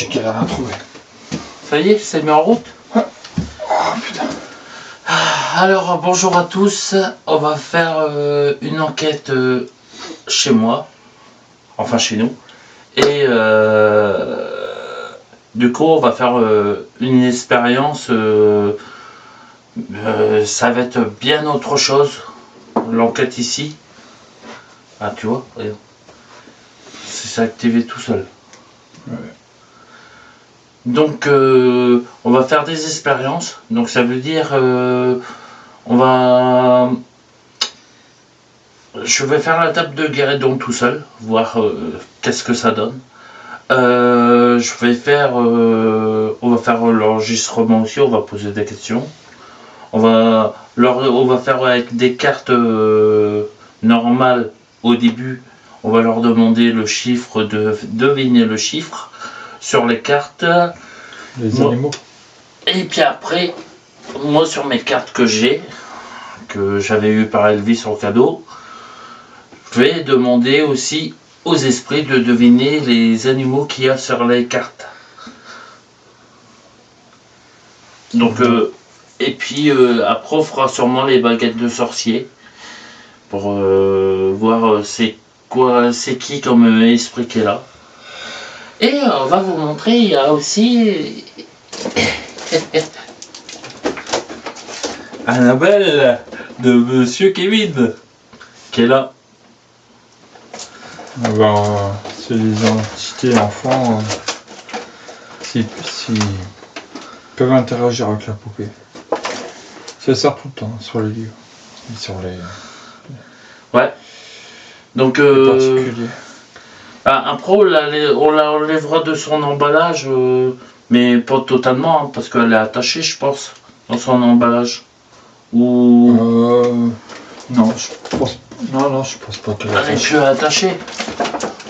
j'ai galère à trouver. Ça y est, c'est mis en route. Ouais. Oh putain. Alors bonjour à tous, on va faire une enquête chez moi, enfin chez nous, et du coup on va faire une expérience, ça va être bien autre chose, l'enquête ici, ah tu vois, regarde, c'est activé tout seul. Ouais. Donc on va faire des expériences, donc ça veut dire je vais faire la table de Guérédon tout seul, voir qu'est-ce que ça donne. On va faire l'enregistrement aussi, on va poser des questions. On va faire avec des cartes normales au début. On va leur demander le chiffre, de deviner le chiffre sur les cartes. Les animaux. Et puis après, moi sur mes cartes que j'avais eu par Elvis en cadeau, je vais demander aussi aux esprits de deviner les animaux qu'il y a sur les cartes. Donc, et puis après on fera sûrement les baguettes de sorcier pour voir c'est qui comme esprit qui est là. Et on va vous montrer, il y a aussi Annabelle de Monsieur Kevin qui est là. C'est les entités enfants s'ils peuvent interagir avec la poupée. Ça sert tout le temps sur les livres et sur les Ouais. Donc particuliers. après on l'enlèvera de son emballage, mais pas totalement, hein, parce qu'elle est attachée, je pense, dans son emballage. Ou Non, je pense pas qu'elle elle est plus attachée.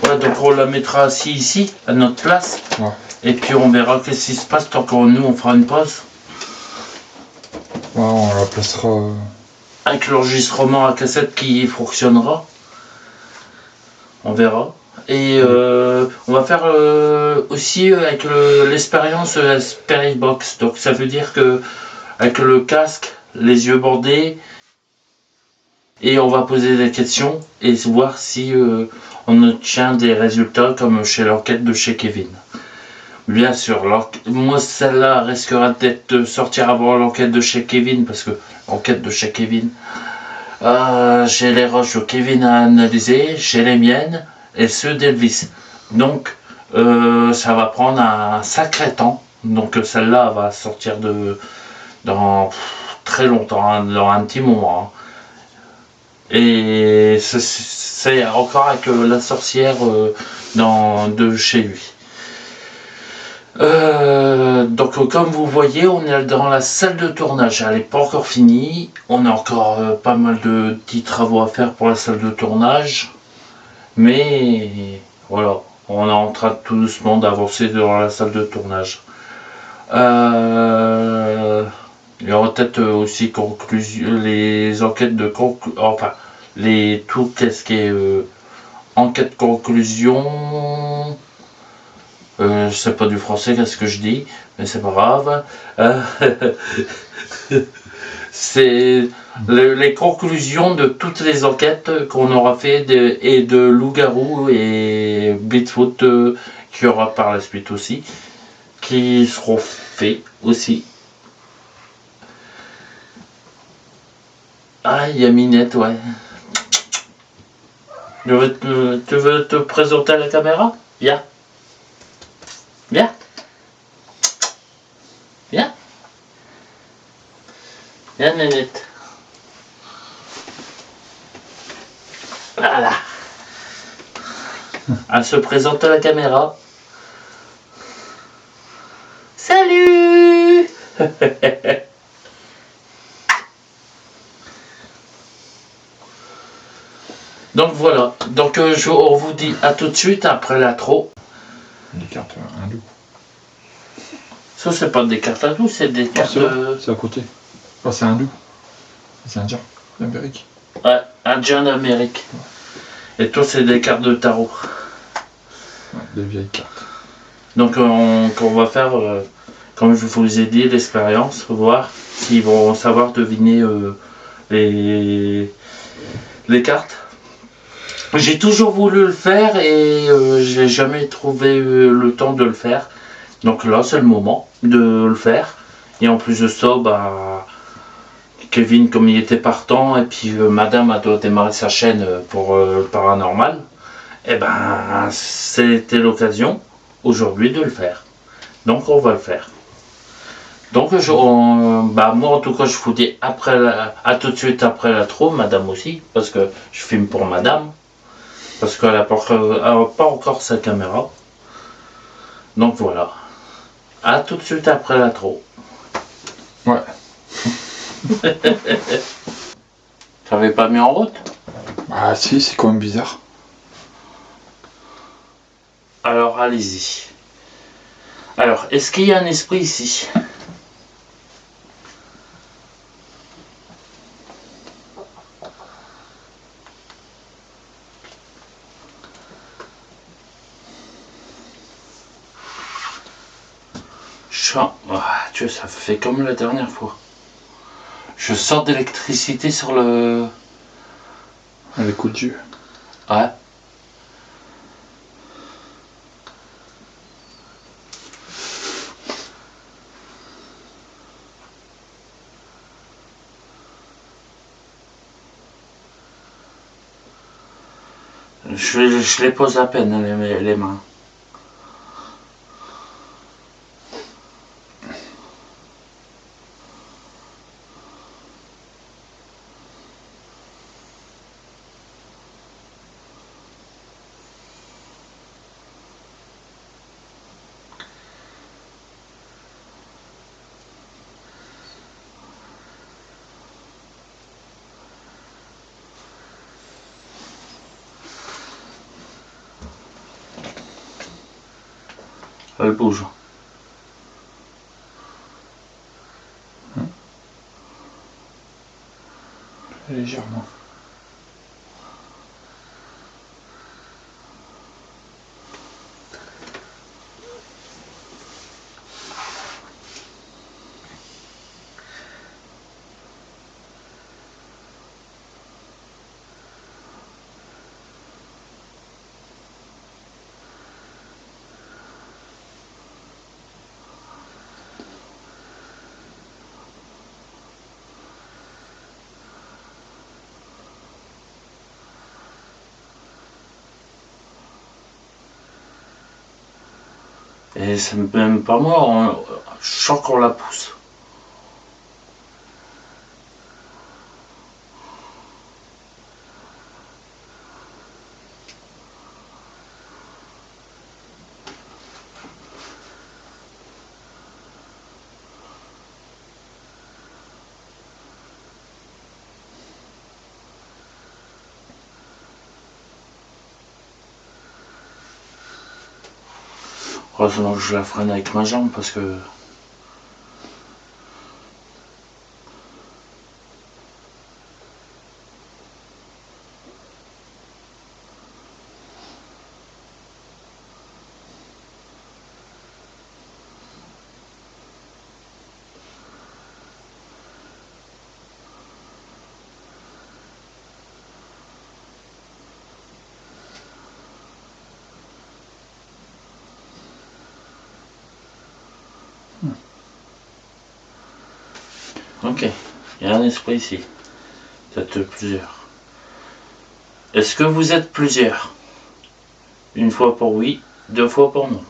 Ouais, donc on la mettra ici, à notre place. Ouais. Et puis on verra qu'est-ce qui se passe tant que nous on fera une pause. Ouais, on la placera. Avec l'enregistrement à cassette qui fonctionnera. On verra. Et on va faire aussi avec l'expérience Spirit Box. Donc ça veut dire que avec le casque, les yeux bordés, et on va poser des questions et voir si on obtient des résultats comme chez l'enquête de chez Kevin. Bien sûr, moi celle-là risquera peut-être de sortir avant l'enquête de chez Kevin, parce que l'enquête de chez Kevin, j'ai les roches de Kevin à analyser, j'ai les miennes et ceux d'Elvis. Donc ça va prendre un sacré temps. Donc celle-là va sortir dans très longtemps, hein, dans un petit moment. Hein. Et c'est encore avec la sorcière de chez lui. Donc comme vous voyez, on est dans la salle de tournage, elle n'est pas encore finie, on a encore pas mal de petits travaux à faire pour la salle de tournage, mais voilà, on est en train tout doucement d'avancer dans la salle de tournage. Il y aura peut-être aussi les enquêtes de enfin tout qu'est-ce qui est enquête conclusion. C'est pas du français, qu'est-ce que je dis, mais c'est pas grave. C'est les conclusions de toutes les enquêtes qu'on aura fait et de loup-garou et Bigfoot qui aura par la suite aussi, qui seront faits aussi. Ah, il y a Minette, ouais. Tu veux te présenter à la caméra? Viens. Viens. Viens. Viens, Nénette. Voilà. Elle se présente à la caméra. Salut. Donc voilà. Donc on vous dit à tout de suite après l'intro. Des cartes hindoues. Ça, c'est pas des cartes hindoues, c'est des cartes. C'est à côté. Oh, c'est hindou. C'est indien d'Amérique. Ouais, indien d'Amérique. Ouais. Et toi, c'est des cartes de tarot. Ouais, des vieilles cartes. Donc on va faire, comme je vous ai dit, l'expérience, voir s'ils vont savoir deviner les, les cartes. J'ai toujours voulu le faire et j'ai jamais trouvé le temps de le faire. Donc là, c'est le moment de le faire. Et en plus de ça, bah, Kevin, comme il était partant, et puis Madame a doit démarrer sa chaîne pour le paranormal, et ben, c'était l'occasion aujourd'hui de le faire. Donc on va le faire. Donc bah, moi en tout cas je vous dis à tout de suite après la trop, Madame aussi, parce que je filme pour Madame, parce qu'elle n'a pas encore sa caméra. Donc voilà. À tout de suite après la trop. Ouais. T'avais pas mis en route? Ah si, c'est quand même bizarre. Alors allez-y. Alors, est-ce qu'il y a un esprit ici? Tu vois, ça fait comme la dernière fois. Je sors d'électricité sur le... Les coups de Dieu. Ouais. Je les pose à peine, les mains. Elle bouge. Légèrement. Et c'est même pas moi, je sens qu'on la pousse. Heureusement que je la freine avec ma jambe parce que... Ok, il y a un esprit ici. Peut-être plusieurs. Est-ce que vous êtes plusieurs? Une fois pour oui, deux fois pour non.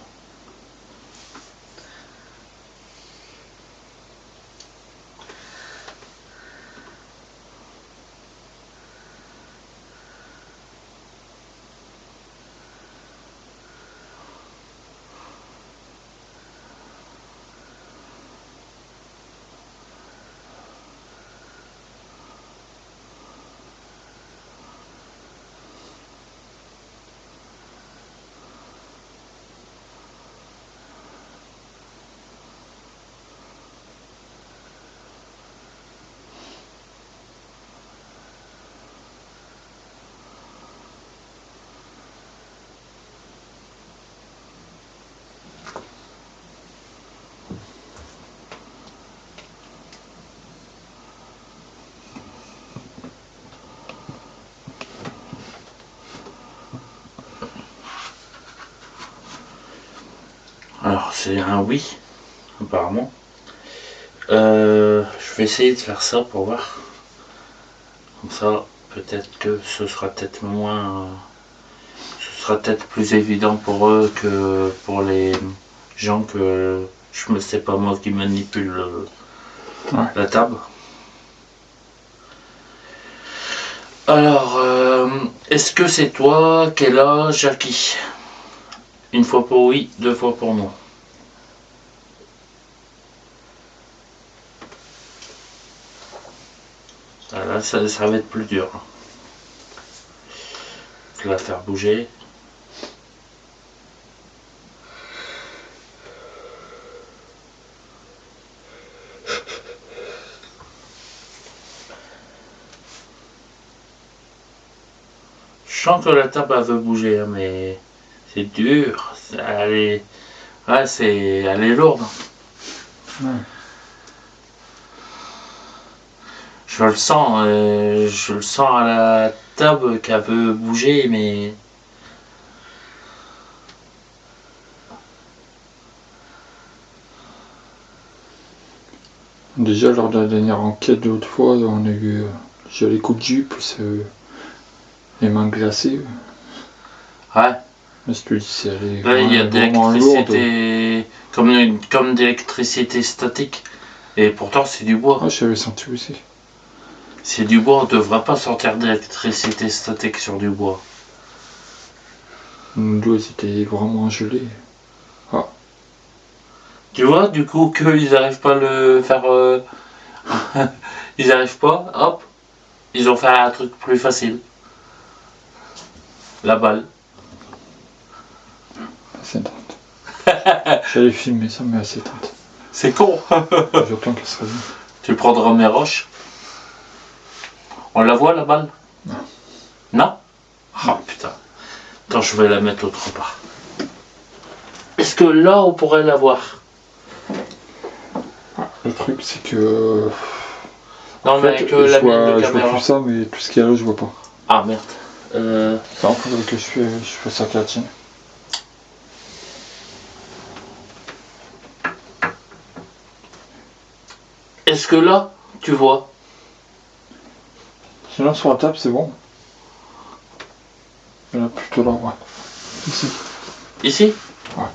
c'est un oui, apparemment. Je vais essayer de faire ça pour voir. Comme ça, peut-être que ce sera peut-être moins... Ce sera peut-être plus évident pour eux que pour les gens que je ne sais pas moi qui manipule la table. Alors, est-ce que c'est toi qui es là, Jackie? Une fois pour oui, 2 fois pour non. Là, ça va être plus dur. Je vais la faire bouger. Je sens que la table elle veut bouger, hein, mais c'est dur. Elle est, ouais, elle est lourde. Ouais. Je le sens à la table qu'elle veut bouger, mais Déjà, lors de la dernière enquête de l'autre fois, on a eu déjà les coups de jus plus les mains glacées. ouais. Mais je te dis, c'est allé Là, il y a vraiment lourde. d'électricité, comme d'électricité statique, et pourtant c'est du bois. Ah, j'avais senti aussi. C'est du bois, on ne devrait pas sortir d'électricité statique sur du bois. L'eau, c'était vraiment gelé. Tu vois, du coup, qu'ils n'arrivent pas à le faire. Ils n'arrivent pas, hop, ils ont fait un truc plus facile. La balle. C'est éteinte. J'allais filmer ça, mais c'est éteinte. C'est con. J'attends qu'elle se réveille. Tu prendras mes roches. On la voit la balle? Non. Non? Ah putain. Attends, je vais la mettre autre part. Est-ce que là on pourrait la voir? Le truc, c'est que. Non, mais avec la mienne de je vois caméra. plus ça, mais tout ce qu'il y a là, je vois pas. Ah merde. Ça, il faudrait que je fasse ça avec la tienne. Est-ce que là, tu vois? Sinon, sur la table, c'est bon. Et là, plutôt là, ouais. Ici. Ici? Ouais.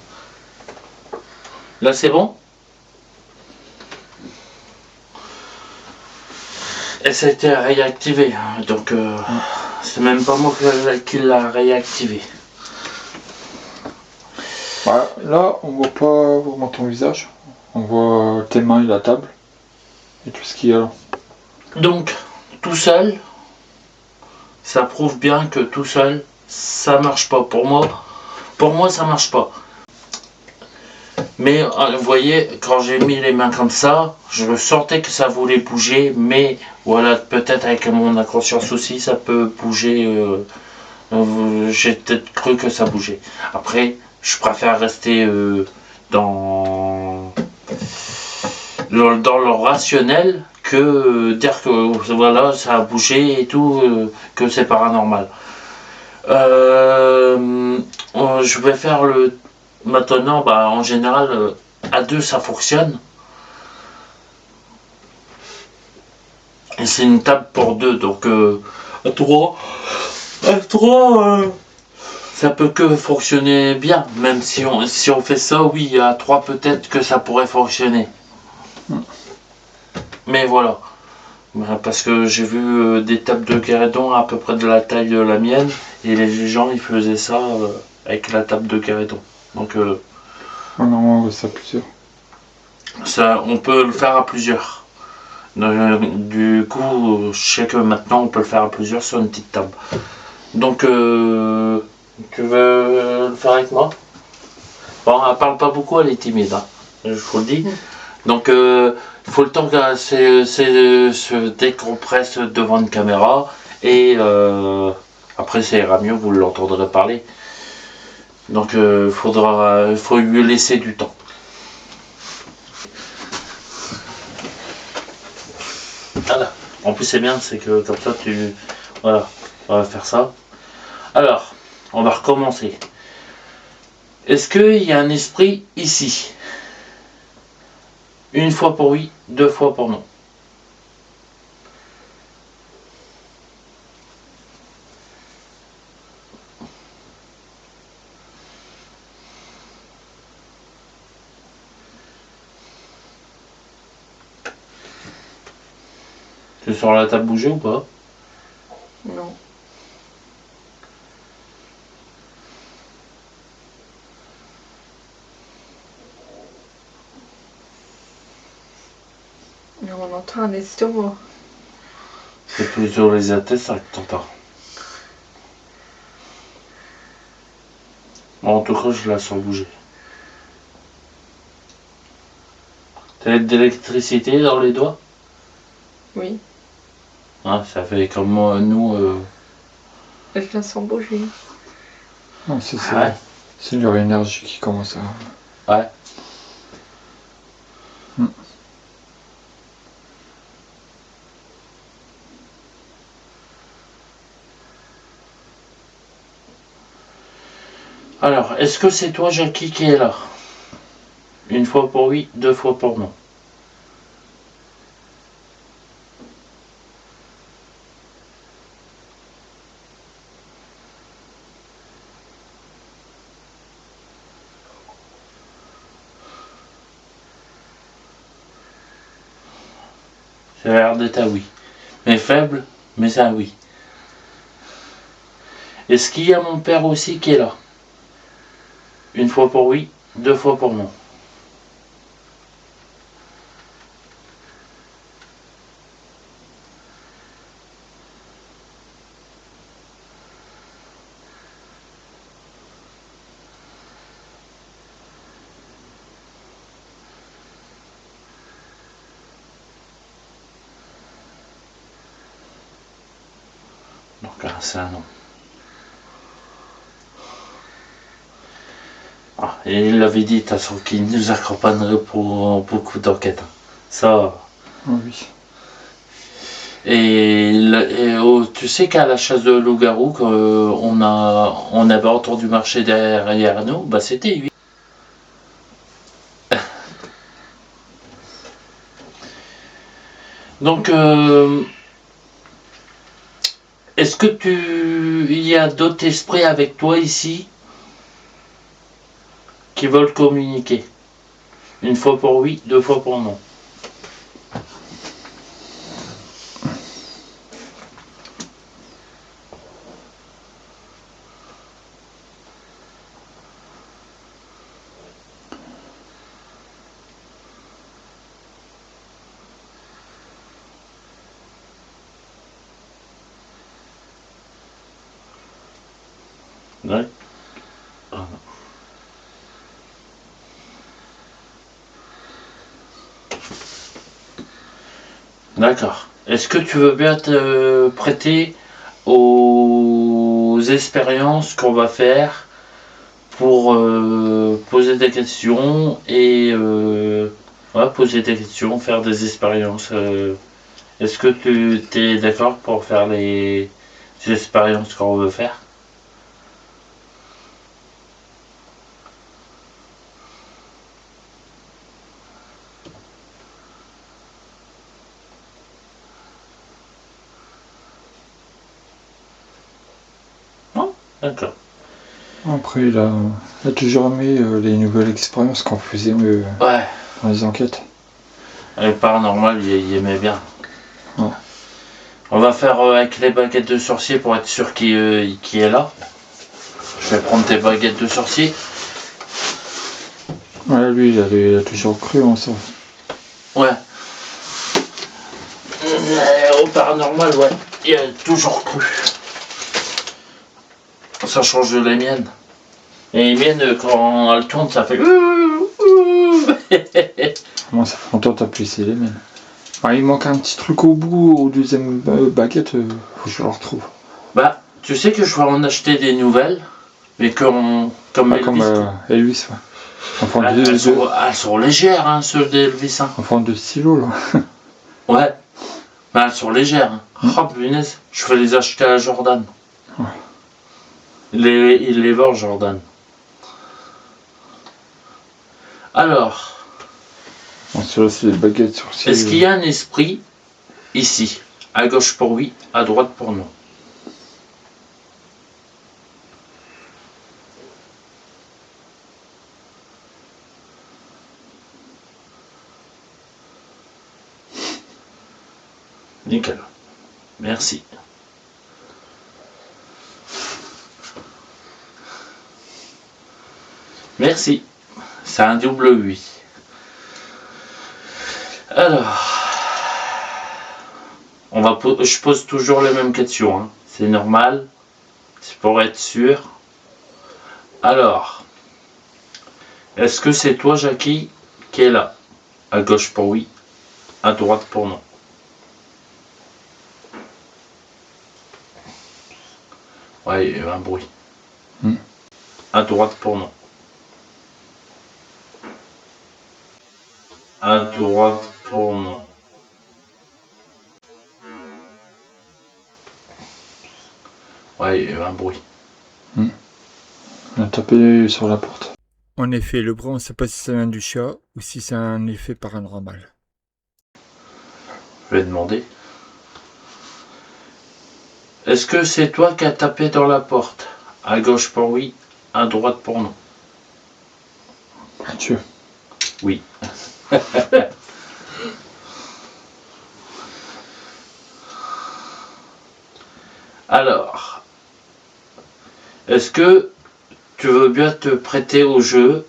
Là, c'est bon? Et ça a été réactivé, hein, donc c'est même pas moi qui l'a réactivé. Bah, là, on voit pas vraiment ton visage. On voit tes mains et la table. Et tout ce qu'il y a là. Donc, tout seul, ça prouve bien que tout seul, ça marche pas. Pour moi, ça marche pas. Mais vous voyez, quand j'ai mis les mains comme ça, je sentais que ça voulait bouger, mais voilà, peut-être avec mon inconscience aussi, ça peut bouger. J'ai peut-être cru que ça bougeait. Après, je préfère rester dans le rationnel que dire que voilà, ça a bougé et tout, que c'est paranormal. Je vais faire le... Maintenant, bah, en général, à 2 ça fonctionne. Et c'est une table pour 2, donc à 3, ça peut que fonctionner bien. Même si on fait ça, oui, à 3 peut-être que ça pourrait fonctionner. Mais voilà. Parce que j'ai vu des tables de Guéredon à peu près de la taille de la mienne, et les gens ils faisaient ça avec la table de Guéredon. Donc Normalement, on voit ça plusieurs. ça, on peut le faire à plusieurs. Du coup, je sais que maintenant on peut le faire à plusieurs sur une petite table. Donc, tu veux le faire avec moi? Bon, elle parle pas beaucoup, elle est timide, hein, je vous le dis. Donc, il faut le temps qu'elle se décompresse devant une caméra, et après ça ira mieux, vous l'entendrez parler. Donc, il faut lui laisser du temps. Voilà. En plus, c'est bien, c'est que comme ça, voilà, on va faire ça. Alors, on va recommencer. Est-ce qu'il y a un esprit ici? Une fois pour oui, 2 fois pour non. Tu sens la table bouger ou pas? Non. Mais on entend un estomac. C'est plutôt les intestins que t'entends. Bon, en tout cas, je la sens bouger. T'as de l'électricité dans les doigts? Oui. Ah, ça fait comme nous. Je la sens bouger. Non, c'est Ouais. c'est leur énergie qui commence à. Ouais. Alors, est-ce que c'est toi, Jackie, qui est là? Une fois pour oui, 2 fois pour non. Ça a l'air d'être un oui. Mais faible, mais c'est un oui. Est-ce qu'il y a mon père aussi qui est là? Une fois pour oui, 2 fois pour non. Donc c'est un non. Ah, et il l'avait dit, de toute façon, qu'il nous accompagnerait pour beaucoup d'enquêtes. Ça. Oh, oui. Tu sais qu'à la chasse de loup-garou, on avait entendu marcher derrière nous, bah c'était lui. Donc, est-ce que il y a d'autres esprits avec toi ici qui veulent communiquer? Une fois pour oui, 2 fois pour non. Ouais. D'accord. Est-ce que tu veux bien te prêter aux expériences qu'on va faire pour poser des questions et poser des questions, faire des expériences. Est-ce que tu es d'accord pour faire les expériences qu'on veut faire? Non? D'accord. Après, il a toujours aimé les nouvelles expériences qu'on faisait Ouais. dans les enquêtes. Le paranormal, il aimait bien. Ouais. On va faire avec les baguettes de sorcier pour être sûr qui est là. Je vais prendre tes baguettes de sorcier. Ouais, lui, il a toujours cru en ça. Ouais. Au paranormal, ouais. Il a toujours cru. Ça change de la mienne. Et les miennes, quand elles tournent, ça fait. Moi, ça fait longtemps que t'as plus essayé les miennes. Il manque un petit truc au bout, au deuxième baguette, faut que je le retrouve. Bah, tu sais que je vais en acheter des nouvelles, mais comme Elvis. Comme Elvis, ouais. Elles sont légères, hein, ceux d'Elvis. Hein. En forme de stylo, là. Ouais. Bah, elles sont légères. Hein. Oh, punaise. Je vais les acheter à Jordan. Ouais. Il les vend, Jordan. Alors. On se laisse les baguettes sorcières. Est-ce qu'il y a un esprit ici? À gauche pour oui, à droite pour non. Nickel. Merci. Merci. C'est un double oui. Alors, je pose toujours les mêmes questions. Hein. C'est normal. C'est pour être sûr. Alors, est-ce que c'est toi, Jackie, qui est là? À gauche pour oui, à droite pour non. Ouais, il y a eu un bruit. À droite pour non. À droite pour non. Ouais, il y a eu un bruit. On a tapé sur la porte. En effet, le bruit, on ne sait pas si ça vient du chat ou si c'est un effet paranormal. Je vais demander. Est-ce que c'est toi qui as tapé dans la porte? À gauche pour oui, à droite pour non. Mathieu. Oui. Alors, est-ce que tu veux bien te prêter au jeu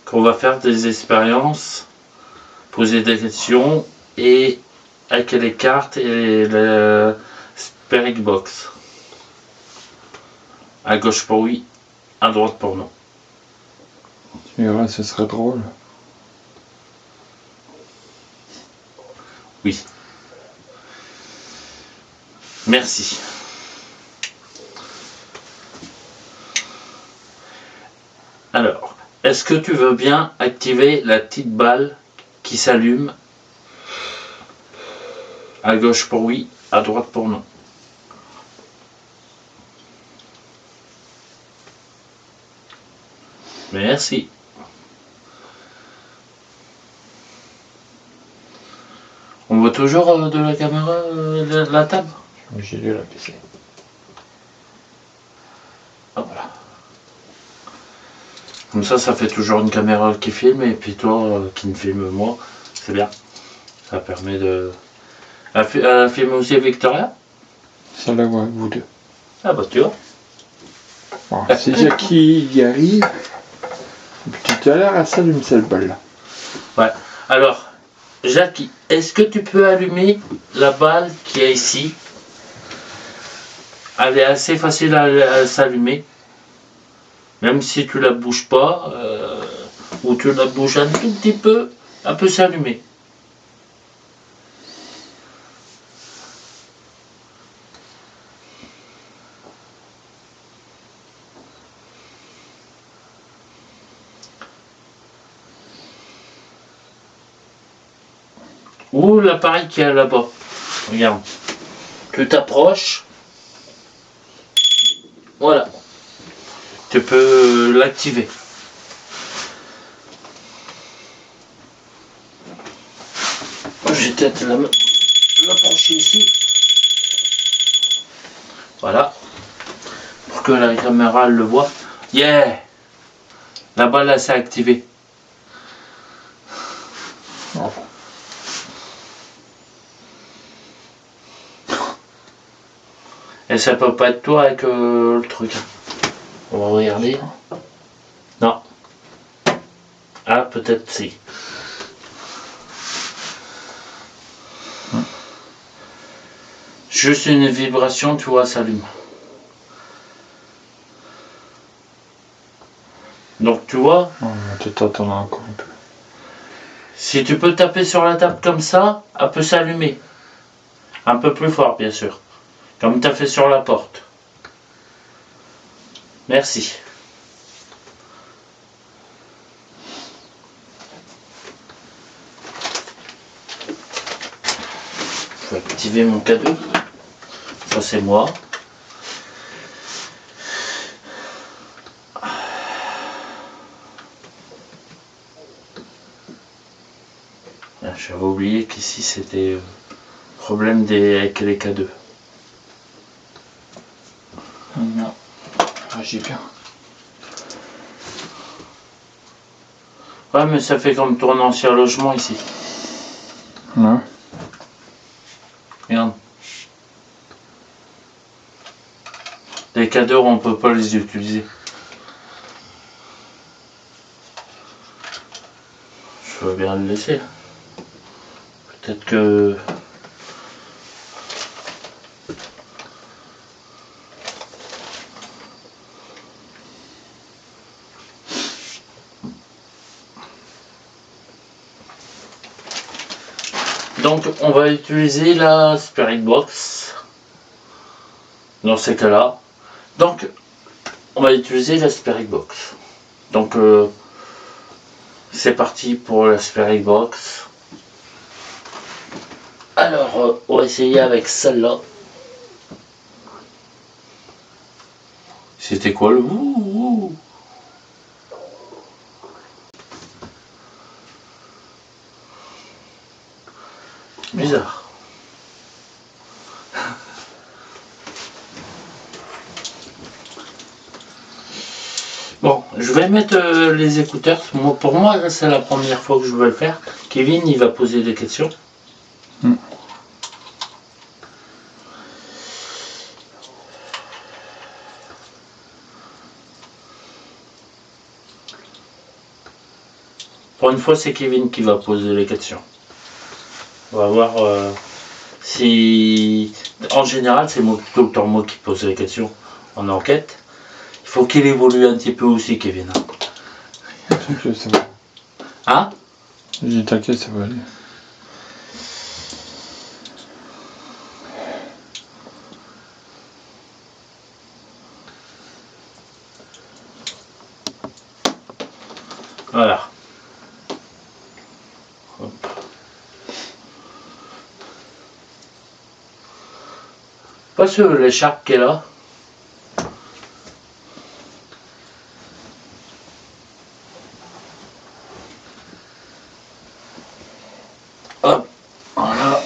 qu'on va faire des expériences, poser des questions et avec les cartes et le Spirit Box. À gauche pour oui, à droite pour non. Tu verras, ce serait drôle. Oui. Merci. Alors, est-ce que tu veux bien activer la petite balle qui s'allume? À gauche pour oui, à droite pour non. Merci. On voit toujours de la caméra de la table? J'ai lu la PC. Ah, voilà. Comme ça fait toujours une caméra qui filme et puis toi qui me filme moi. C'est bien. Ça permet de... Elle filme aussi Victoria? Ça la voit, vous deux. Ah bah tu vois. Bon, si Jackie y arrive, et puis tout à l'heure, elle s'allume cette balle-là. Ouais. Alors, Jackie, est-ce que tu peux allumer la balle qui est ici? Elle est assez facile à s'allumer. Même si tu la bouges pas, ou tu la bouges un tout petit peu, elle peut s'allumer. Ou l'appareil qui est là-bas. Regarde. Tu t'approches. Voilà. Tu peux l'activer. Je vais peut-être l'approcher ici. Voilà. Pour que la caméra elle le voit. Yeah! La balle elle s'est activée. Oh. Et ça peut pas être toi avec le truc. On va regarder. Non. Ah, peut-être si. Juste une vibration, tu vois, s'allume. Donc tu vois, On va peut-être attendre encore un peu. si tu peux taper sur la table comme ça, elle peut s'allumer. Un peu plus fort, bien sûr. Comme tu as fait sur la porte. Merci. Je vais activer mon cadeau. Ça c'est moi. oublié qu'ici c'était problème avec les K2. Non. Ah, j'ai bien. Ouais, mais ça fait comme ton ancien logement ici. Ouais. Regarde. Les cadres, on peut pas les utiliser. Je veux bien le laisser. Peut-être que... Donc on va utiliser la Spirit Box dans ces cas-là. Donc on va utiliser la Spirit Box. Donc c'est parti pour la Spirit Box. Alors on va essayer avec celle-là. C'était quoi le wouh? Bizarre. Bon, je vais mettre les écouteurs. Pour moi, c'est la première fois que je vais le faire. Kevin, il va poser des questions. Pour une fois, c'est Kevin qui va poser les questions. On va voir si... En général, c'est tout le temps moi qui pose les questions en enquête. Il faut qu'il évolue un petit peu aussi, Kevin. T'inquiète, ça va. Hein? J'ai dit t'inquiète, ça va aller. Voilà. Hop. Pas sur l'écharpe qui est là. Hop. Voilà.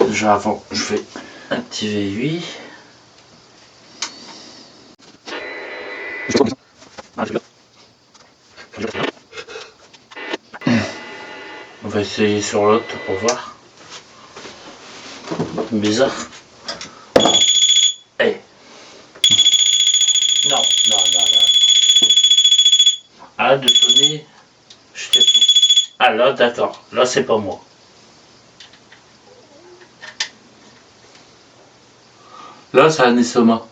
Déjà avant, je vais activer lui. On va essayer sur l'autre pour voir. Bizarre. Eh. Non, non, non, non. Arrête de sonner. Je t'ai pas. Ah là, d'accord. Là, c'est pas moi. Là, c'est un Esoma.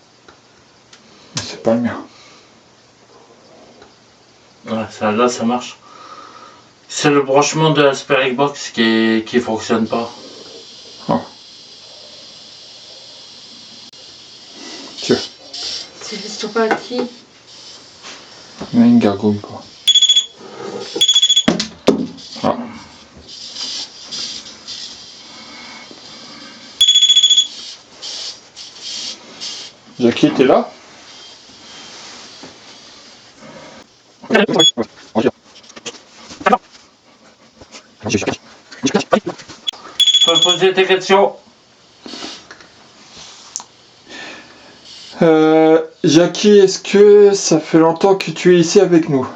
Mais c'est pas le mien. Ouais, ça, là, ça marche. C'est le branchement de la Spirit Box qui fonctionne pas. Oh. Tiens, C'est juste pas qui. on a une gargouille quoi. Ah. Jackie, t'es là? Tu peux poser tes questions. Jackie, est-ce que ça fait longtemps que tu es ici avec nous?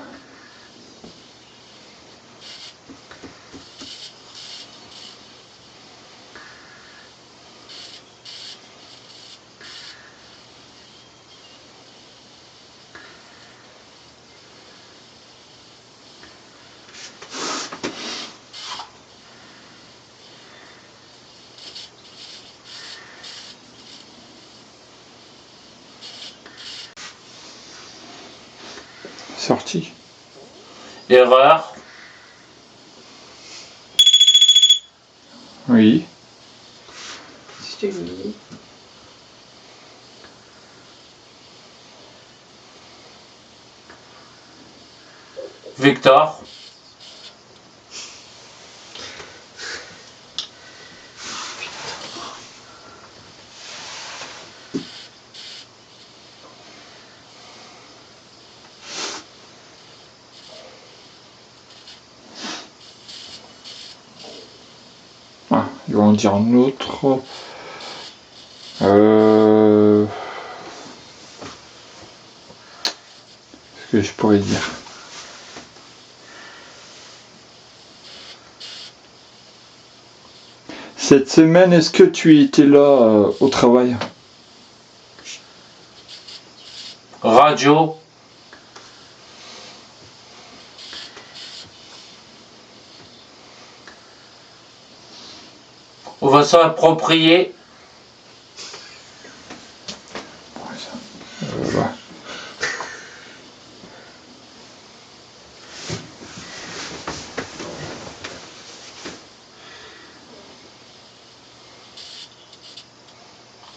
Sorti. Erreur. Oui. Je t'ai mis. Victor. Je vais en dire un autre. Ce que je pourrais dire. Cette semaine, est-ce que tu étais là au travail? Radio. On va s'approprier. Voilà.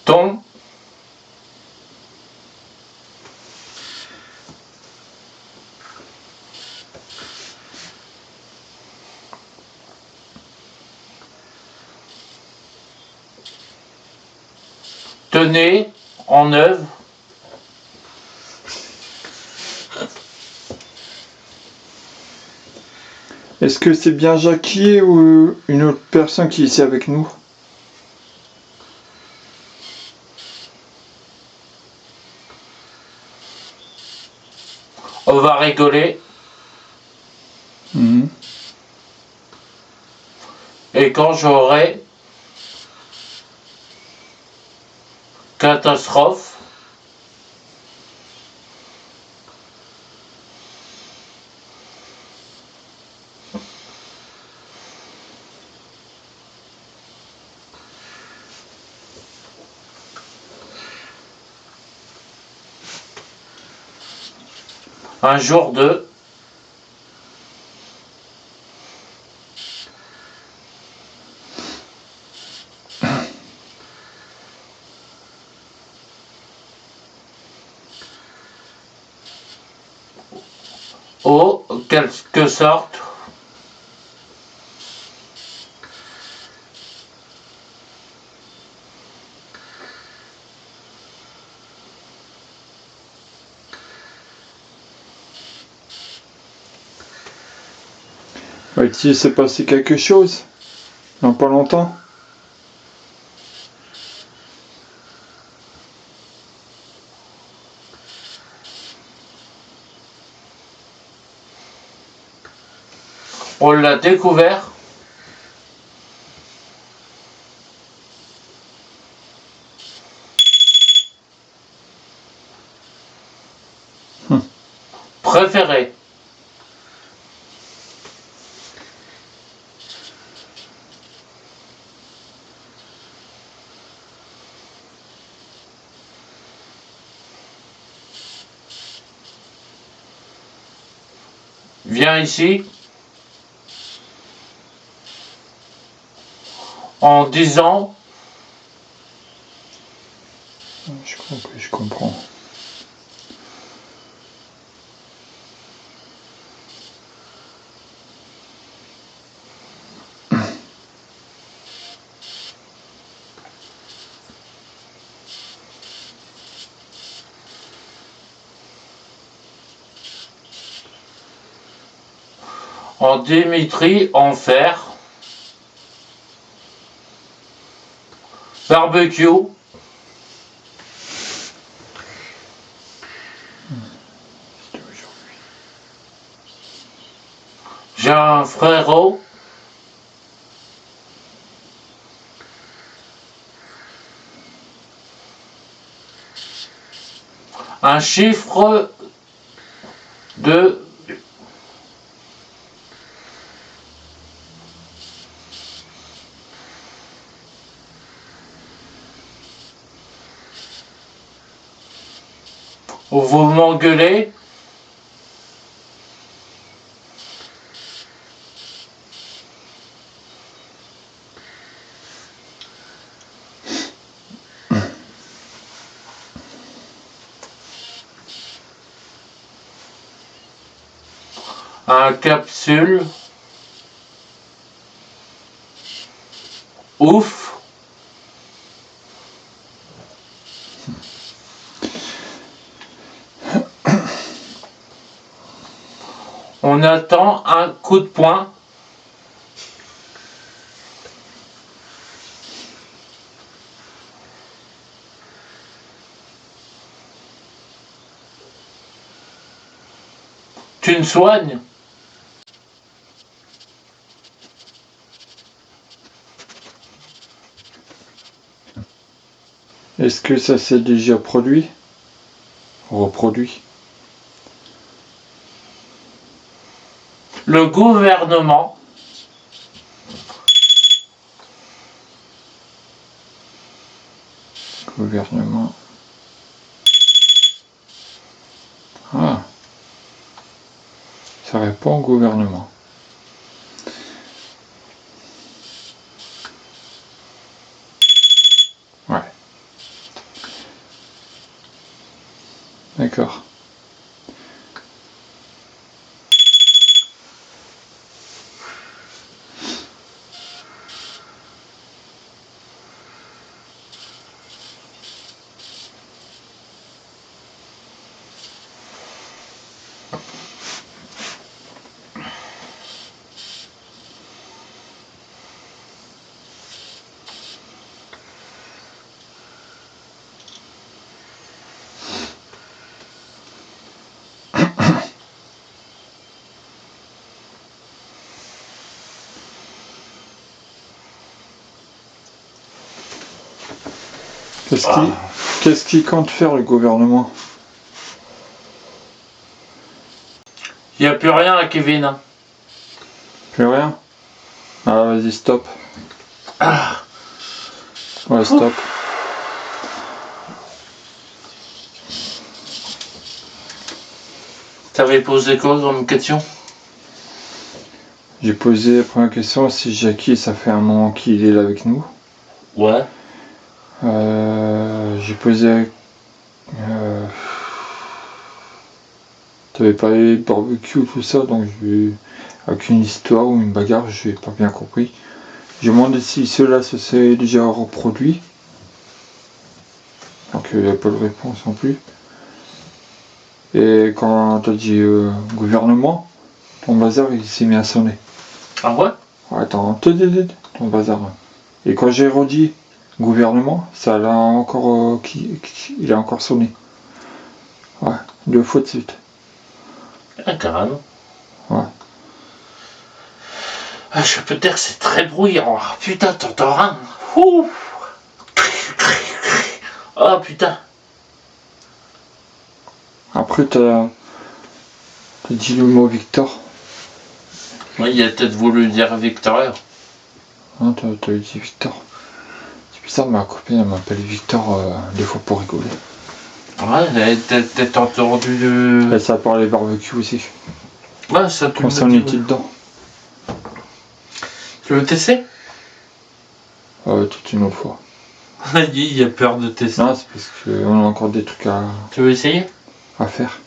Ton. Tenez en œuvre. Est-ce que c'est bien Jackie ou une autre personne qui est ici avec nous? On va rigoler. Mhm. Et quand j'aurai catastrophe, un jour de au quelque sorte Il s'est passé quelque chose? Dans pas longtemps? on l'a découvert. Préféré. Viens ici en disant Je crois que je comprends. en Dimitri en fer, barbecue, j'ai un frérot, un chiffre de vous m'engueulez, un capsule, ouf, on attend un coup de poing, Tu me soignes? Est-ce que ça s'est déjà produit? Reproduit? Le gouvernement Gouvernement. Ah. Ça répond au gouvernement. Ouais. D'accord. Qu'est-ce qu'il compte faire le gouvernement? Il n'y a plus rien à Kevin. Hein. Plus rien? Ah vas-y stop. Ah. Ouais stop. T'avais posé quoi comme question? J'ai posé la première question si Jackie, ça fait un moment qu'il est là avec nous. Ouais. J'ai posé. T'avais parlé de barbecue, tout ça, donc avec une histoire ou une bagarre, j'ai pas bien compris. J'ai demandé si cela se s'est déjà reproduit. Donc il n'y a pas de réponse non plus. Et quand t'as dit gouvernement, ton bazar il s'est mis à sonner. Ah ouais? Ouais, attends, ton bazar. Et quand j'ai redit gouvernement, ça l'a encore. Il a encore sonné. Ouais, 2 fois de suite. Ah, carrément. Ouais. Ah, je peux te dire que c'est très bruyant. Ah, putain, t'entends rien? Ouh. Oh putain. Après, t'as dit le mot Victor. Oui, il a peut-être voulu dire Victoria. Hein, t'as dit Victor. C'est bizarre, ma copine elle m'appelle Victor des fois pour rigoler. Ouais, t'as entendu de. Et ça parlait barbecue aussi. Ouais, ça tu Quand me ça en dis, était ouais. dedans. Tu veux tester? Toute une autre fois. Il a peur de tester. Non, c'est parce qu'on a encore des trucs Tu veux essayer? à faire.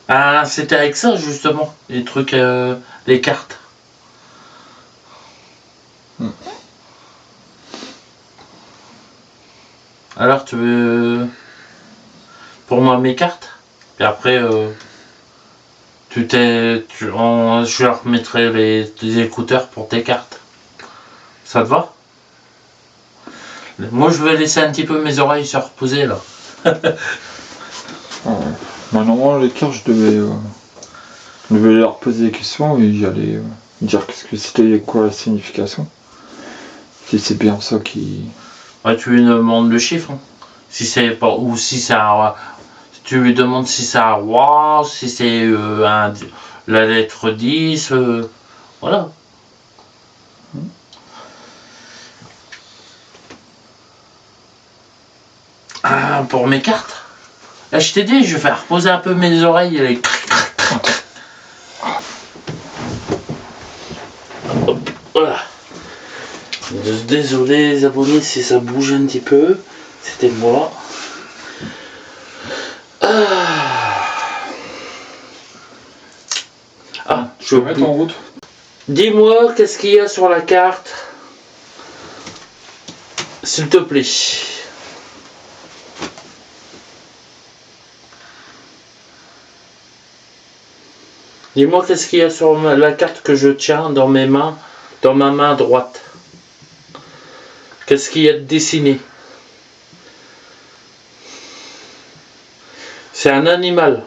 Ah, c'était avec ça justement, les trucs, les cartes. Alors tu veux pour moi mes cartes? Et après je leur mettrai les écouteurs pour tes cartes. Ça te va? Moi je vais laisser un petit peu mes oreilles se reposer là. Normalement, les cartes, je devais leur poser des questions et j'allais dire qu'est-ce que c'était, quoi la signification. Si c'est bien ça qui. Ouais, tu lui demandes le chiffre. Hein. Si c'est pas. Ou si c'est un. Tu lui demandes si c'est un roi, si c'est la lettre 10. Voilà. Ah, pour mes cartes. Là, je t'ai dit, je vais faire reposer un peu mes oreilles. Les... Hop, voilà. Désolé les abonnés si ça bouge un petit peu. C'était moi. Ah, Je vais mettre en route. Dis-moi, qu'est-ce qu'il y a sur la carte? S'il te plaît. Dis-moi, qu'est-ce qu'il y a sur la carte que je tiens dans mes mains, dans ma main droite? Qu'est-ce qu'il y a de dessiné? C'est un animal.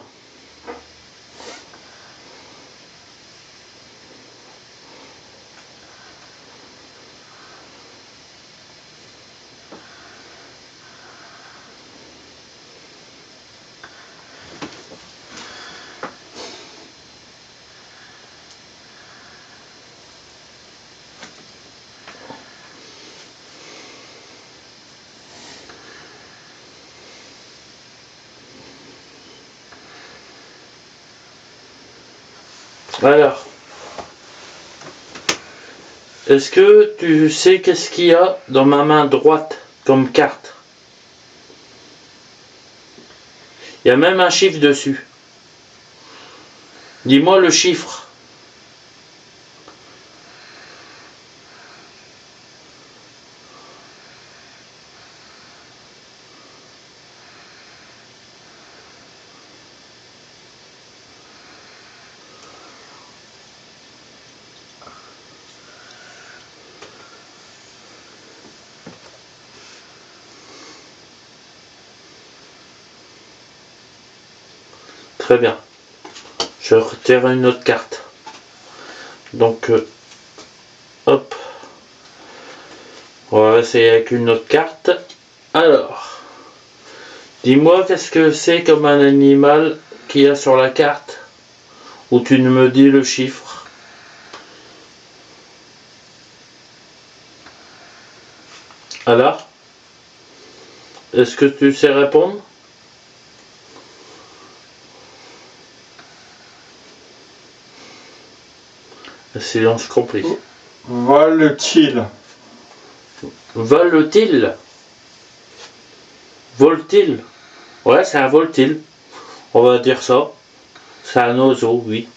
Alors, est-ce que tu sais qu'est-ce qu'il y a dans ma main droite comme carte? Il y a même un chiffre dessus. Dis-moi le chiffre. Très bien. Je retire une autre carte. Donc, hop. On va essayer avec une autre carte. Alors, dis-moi qu'est-ce que c'est comme un animal qu'il y a sur la carte où tu me dis le chiffre. Alors, est-ce que tu sais répondre? Silence compris. Vole-t-il? Vole-t-il? Vole-t-il? Ouais, c'est un voltile. On va dire ça. C'est un oiseau, oui.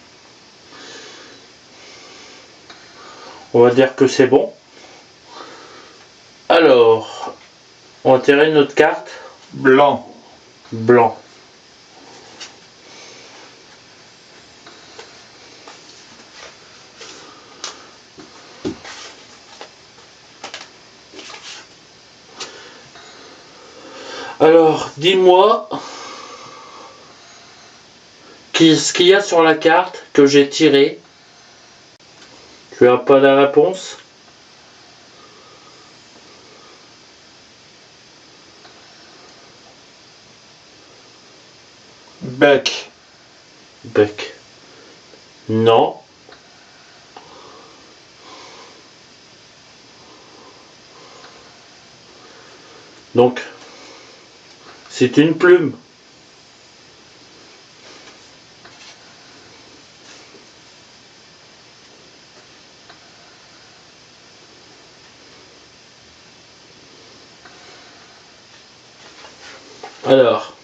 On va dire que c'est bon. Alors, on va tirer une autre carte. Blanc. Blanc. Alors, dis-moi qu'est-ce qu'il y a sur la carte que j'ai tirée. Tu as pas la réponse? Bec. Bec. Non. Donc, c'est une plume. Alors,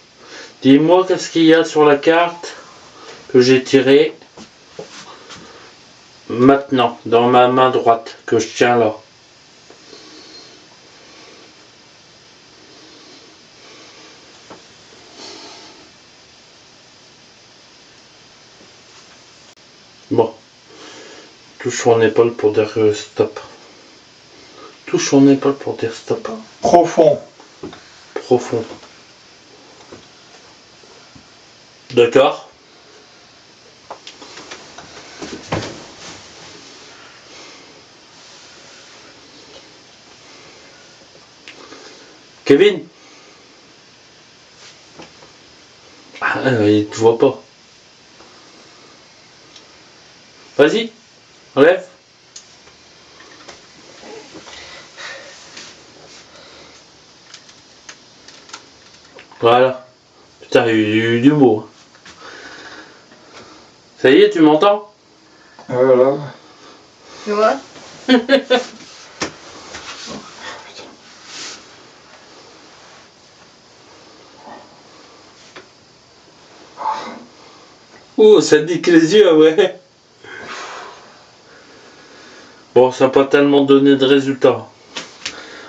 dis-moi qu'est-ce qu'il y a sur la carte que j'ai tirée maintenant, dans ma main droite, que je tiens là. Bon. Touche son épaule pour dire stop. Touche son épaule pour dire stop. Profond. Profond. D'accord. Kevin. Ah, il te voit pas. Vas-y, enlève. Voilà. Putain, il y a eu du mot. Ça y est, tu m'entends? Voilà. Tu vois? Oh, ça nique les yeux, ouais. Bon, ça n'a pas tellement donné de résultats.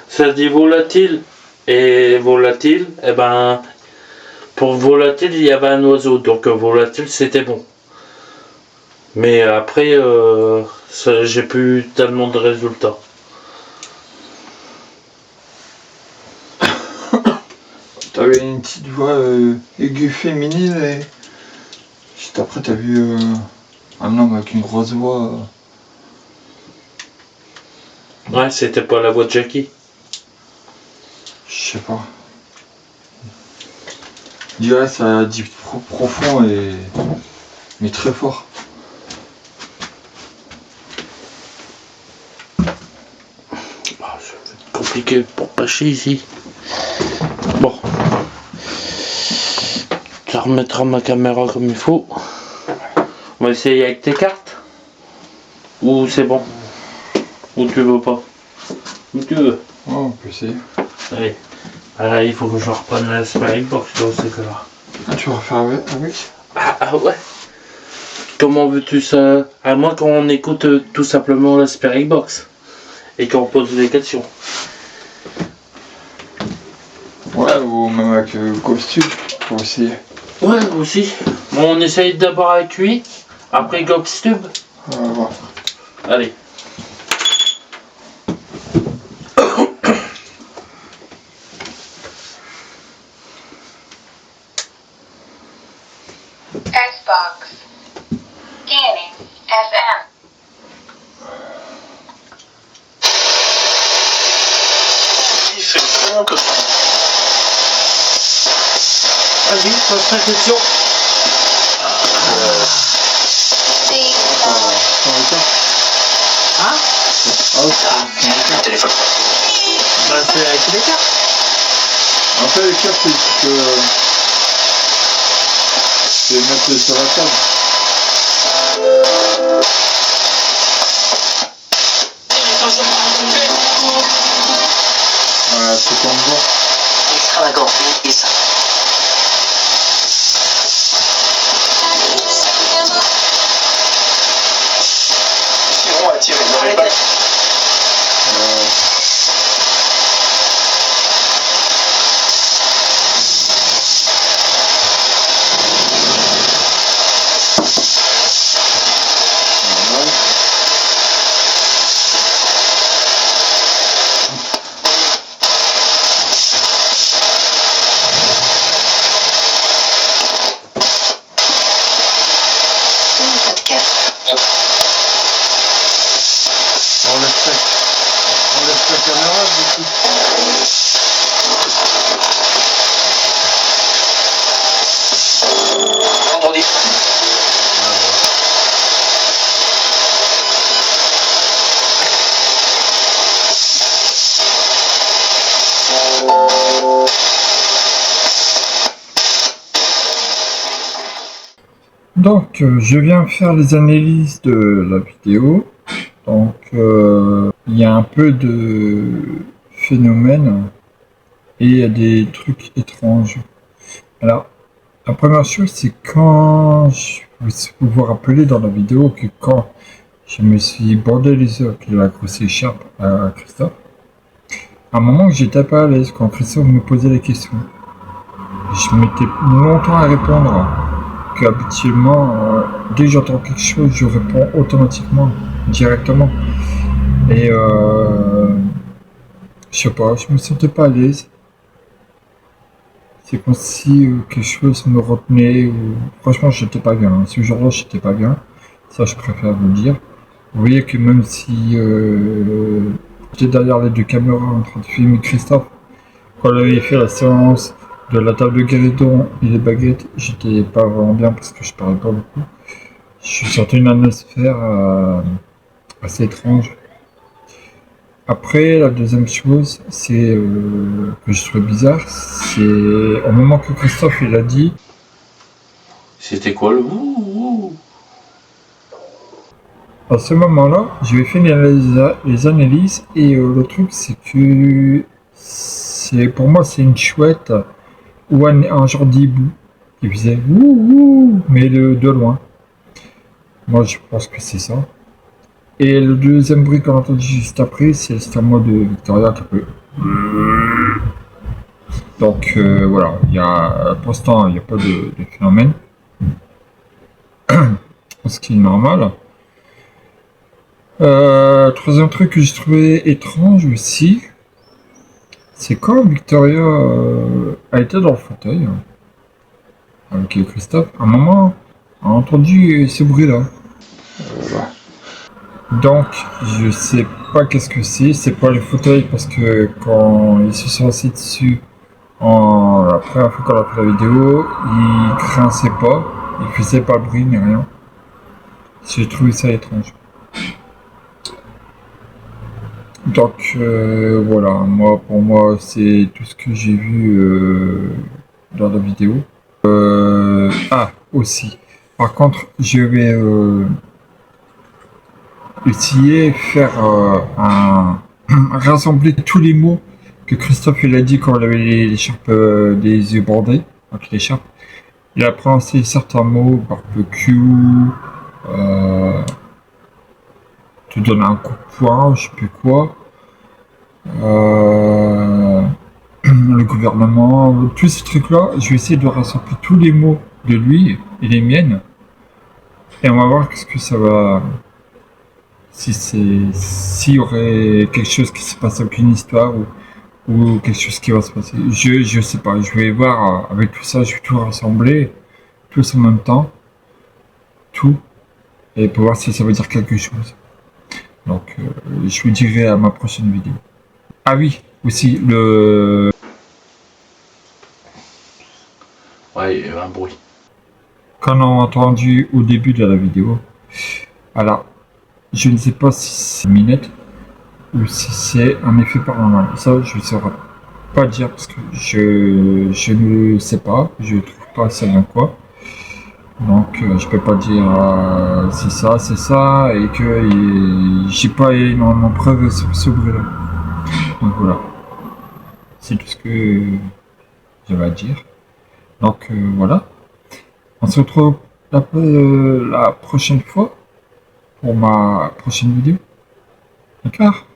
Ça dit volatile. Et volatile, eh ben, pour volatile, il y avait un oiseau. Donc volatile, c'était bon. Mais après, j'ai plus eu tellement de résultats. T'avais une petite voix aiguë féminine et juste après t'as vu un homme avec une grosse voix. Ouais, c'était pas la voix de Jackie. Je sais pas. Je dirais ça dit profond et mais très fort. Ah, ça va être compliqué pour pêcher ici. Bon. Ça remettra ma caméra comme il faut. On va essayer avec tes cartes. Ou c'est bon. Ou tu veux pas. Ou tu veux. Ouais, on peut essayer. Allez. Ah, il faut que je reprenne la Spirit Box dans ces cas-là. Ah, tu vas refaire avec? Ah ouais. Comment veux-tu ça? À moins qu'on écoute tout simplement la Spirit Box. Et qu'on pose des questions. Ouais, ou même avec costume, faut essayer. Ouais, aussi. Bon, on essaye d'abord avec lui. Après Gobstube. On va voir. Allez. Xbox. Scanning. FM. Vas-y, pose ta question. Hein? Téléphone. Bah, c'est avec les cartes. Après les cartes, tu peux les mettre sur la table. Ouais, c'est comme bon. Extravagant, please. Tirons à tirer, n'aurez pas. On laisse la caméra du coup. Vendredi. Donc, je viens faire les analyses de la vidéo. Donc, il y a un peu de phénomènes et il y a des trucs étranges. Alors, la première chose, c'est quand vous vous rappelez dans la vidéo que quand je me suis bordé les yeux avec la grosse écharpe à Christophe, à un moment que j'étais pas à l'aise quand Christophe me posait des questions. Je mettais longtemps à répondre. Qu'habituellement, dès que j'entends quelque chose, je réponds automatiquement, directement. Et je sais pas, je me sentais pas à l'aise. C'est comme si quelque chose me retenait. Ou... Franchement, j'étais pas bien. Ce jour-là, j'étais pas bien. Ça, je préfère vous le dire. Vous voyez que même si j'étais derrière les deux caméras en train de filmer Christophe, quand on avait fait la séance de la table de guéridon et les baguettes, j'étais pas vraiment bien parce que je parlais pas beaucoup. Je sentais une atmosphère assez étrange. Après, la deuxième chose, c'est que je trouvais bizarre, c'est au moment que Christophe il a dit. C'était quoi le ouh? À ce moment-là, je vais finir les analyses et le truc c'est que pour moi c'est une chouette ou un genre d'hibou qui faisait ouh, mais de loin. Moi je pense que c'est ça. Et le deuxième bruit qu'on a entendu juste après, c'est l'estomac de Victoria qui peut. Donc voilà, pour l'instant il n'y a pas de phénomène. Ce qui est normal. Troisième truc que j'ai trouvé étrange aussi, C'est quand Victoria a été dans le fauteuil avec Christophe, à un moment, on a entendu ce bruit-là. Donc, je sais pas qu'est-ce que c'est pas le fauteuil parce que quand ils se sont assis dessus la première fois qu'on a fait la vidéo, ils grinçaient pas, ils faisaient pas de bruit ni rien. J'ai trouvé ça étrange. Donc voilà, pour moi c'est tout ce que j'ai vu dans la vidéo. Aussi. Par contre, je vais essayer de faire rassembler tous les mots que Christophe il a dit quand il avait l'écharpe des yeux bordés, donc l'écharpe. Il a prononcé certains mots, barbecue, te donner un coup de poing, je sais plus quoi. Le gouvernement, tous ces trucs-là, je vais essayer de rassembler tous les mots de lui et les miennes. Et on va voir qu'est-ce que ça va. S'il y aurait quelque chose qui se passe avec une histoire ou quelque chose qui va se passer. Je sais pas, je vais voir avec tout ça, je vais tout rassembler, tous en même temps. Tout. Et pour voir si ça veut dire quelque chose. Donc, je vous dirai à ma prochaine vidéo. Ah oui, aussi, Ouais, il y a eu un bruit. Qu'on a entendu au début de la vidéo. Alors, je ne sais pas si c'est minette ou si c'est un effet paranormal. Ça, je ne saurais pas dire parce que je ne sais pas. Je ne trouve pas ça dans quoi. Donc, je peux pas dire c'est ça et que j'ai pas énormément de preuves sur ce bruit-là. Donc voilà. C'est tout ce que j'avais à dire. Donc voilà. On se retrouve la prochaine fois pour ma prochaine vidéo. D'accord ?